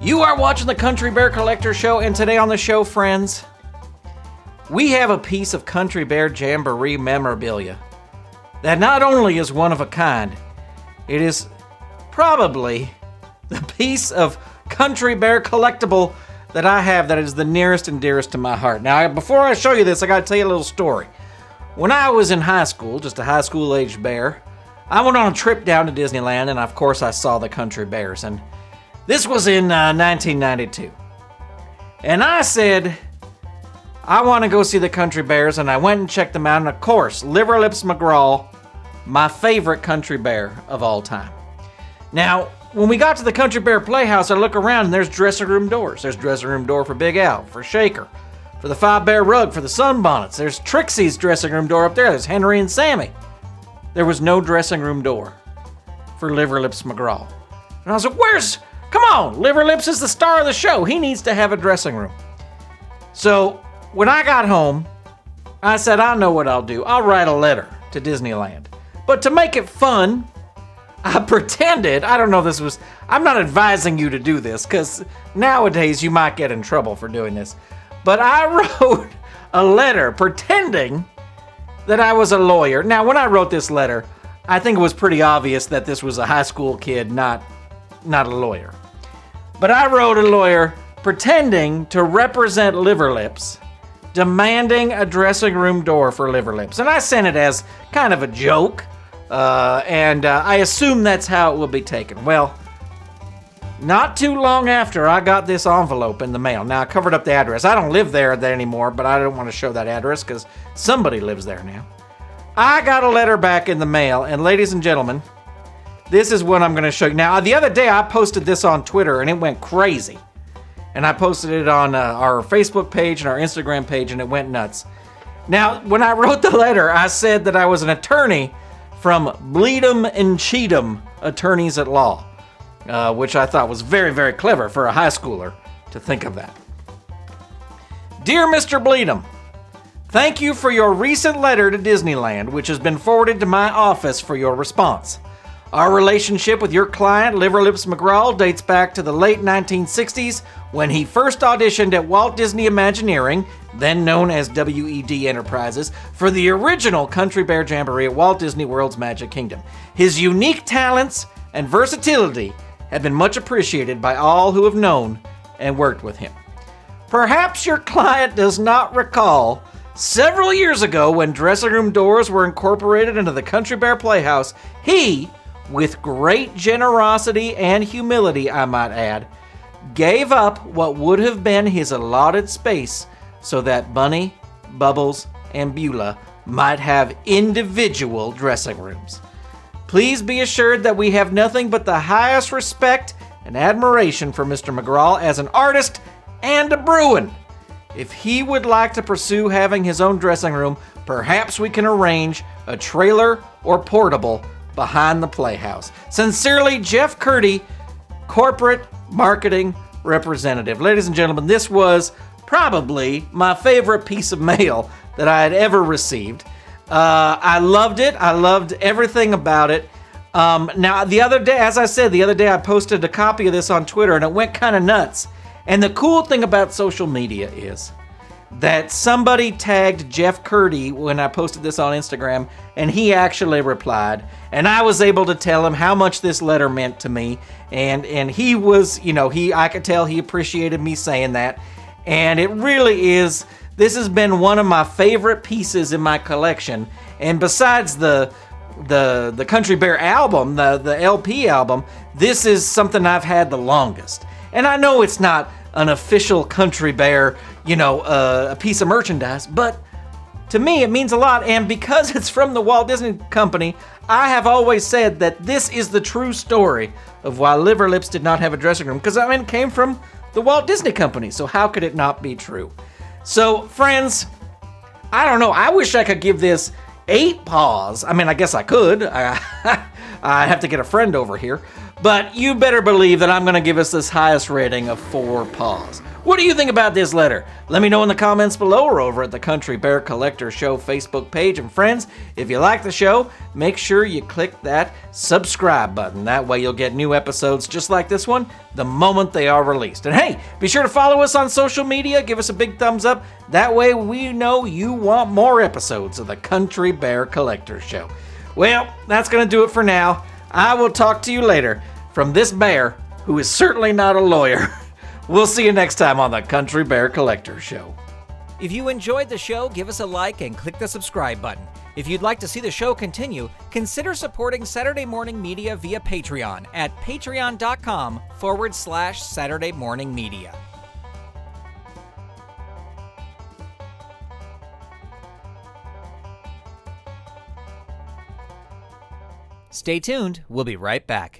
You are watching the Country Bear Collector Show, and today on the show, friends, we have a piece of Country Bear Jamboree memorabilia that not only is one of a kind, it is probably the piece of Country Bear collectible that I have that is the nearest and dearest to my heart. Now, before I show you this, I gotta tell you a little story. When I was in high school, just a high school-aged bear, I went on a trip down to Disneyland, and of course I saw the Country Bears, and this was in 1992. And I said, I want to go see the Country Bears, and I went and checked them out, and of course, Liverlips McGraw, my favorite Country Bear of all time. Now, when we got to the Country Bear Playhouse, I look around, and there's dressing room doors. There's dressing room door for Big Al, for Shaker, for the Five Bear Rug, for the Sunbonnets. There's Trixie's dressing room door up there. There's Henry and Sammy. There was no dressing room door for Liverlips McGraw. And I was like, come on, Liverlips is the star of the show. He needs to have a dressing room. So when I got home, I said, I know what I'll do. I'll write a letter to Disneyland. But to make it fun, I pretended, I'm not advising you to do this, because nowadays you might get in trouble for doing this. But I wrote a letter pretending that I was a lawyer. Now, when I wrote this letter, I think it was pretty obvious that this was a high school kid, not a lawyer. But I wrote a lawyer pretending to represent Liverlips, demanding a dressing room door for Liverlips. And I sent it as kind of a joke, and I assume that's how it will be taken. Well, not too long after, I got this envelope in the mail. Now, I covered up the address. I don't live there anymore, but I don't want to show that address because somebody lives there now. I got a letter back in the mail, and ladies and gentlemen, this is what I'm going to show you. Now, the other day, I posted this on Twitter, and it went crazy. And I posted it on our Facebook page and our Instagram page, and it went nuts. Now, when I wrote the letter, I said that I was an attorney from Bleed'em and Cheatham Attorneys at Law, which I thought was very, very clever for a high schooler to think of that. Dear Mr. Bleed'em, thank you for your recent letter to Disneyland, which has been forwarded to my office for your response. Our relationship with your client, Liverlips McGraw, dates back to the late 1960s when he first auditioned at Walt Disney Imagineering, then known as WED Enterprises, for the original Country Bear Jamboree at Walt Disney World's Magic Kingdom. His unique talents and versatility have been much appreciated by all who have known and worked with him. Perhaps your client does not recall several years ago when dressing room doors were incorporated into the Country Bear Playhouse, he, with great generosity and humility, I might add, gave up what would have been his allotted space so that Bunny, Bubbles, and Beulah might have individual dressing rooms. Please be assured that we have nothing but the highest respect and admiration for Mr. McGraw as an artist and a Bruin. If he would like to pursue having his own dressing room, perhaps we can arrange a trailer or portable behind the Playhouse. Sincerely, Jeff Curdy, Corporate Marketing Representative. Ladies and gentlemen, this was probably my favorite piece of mail that I had ever received. I loved it. I loved everything about it. Now, the other day, as I said, I posted a copy of this on Twitter, and it went kind of nuts. And the cool thing about social media is that somebody tagged Jeff Curdy when I posted this on Instagram, and he actually replied, and I was able to tell him how much this letter meant to me, and he was, I could tell he appreciated me saying that, and it really is, this has been one of my favorite pieces in my collection, and besides the Country Bear album, the LP album, this is something I've had the longest. And I know it's not an official Country Bear, a piece of merchandise, but to me it means a lot. And because it's from the Walt Disney Company, I have always said that this is the true story of why Liverlips did not have a dressing room, because it came from the Walt Disney Company, so how could it not be true? So, friends, I don't know, I wish I could give this 8 paws. I guess I could. I have to get a friend over here. But you better believe that I'm going to give us this highest rating of 4 paws. What do you think about this letter? Let me know in the comments below or over at the Country Bear Collector Show Facebook page. And friends, if you like the show, make sure you click that subscribe button. That way you'll get new episodes just like this one the moment they are released. And hey, be sure to follow us on social media. Give us a big thumbs up. That way we know you want more episodes of the Country Bear Collector Show. Well, that's going to do it for now. I will talk to you later from this bear, who is certainly not a lawyer. We'll see you next time on the Country Bear Collector Show. If you enjoyed the show, give us a like and click the subscribe button. If you'd like to see the show continue, consider supporting Saturday Morning Media via Patreon at patreon.com/Saturday Morning Media. Stay tuned. We'll be right back.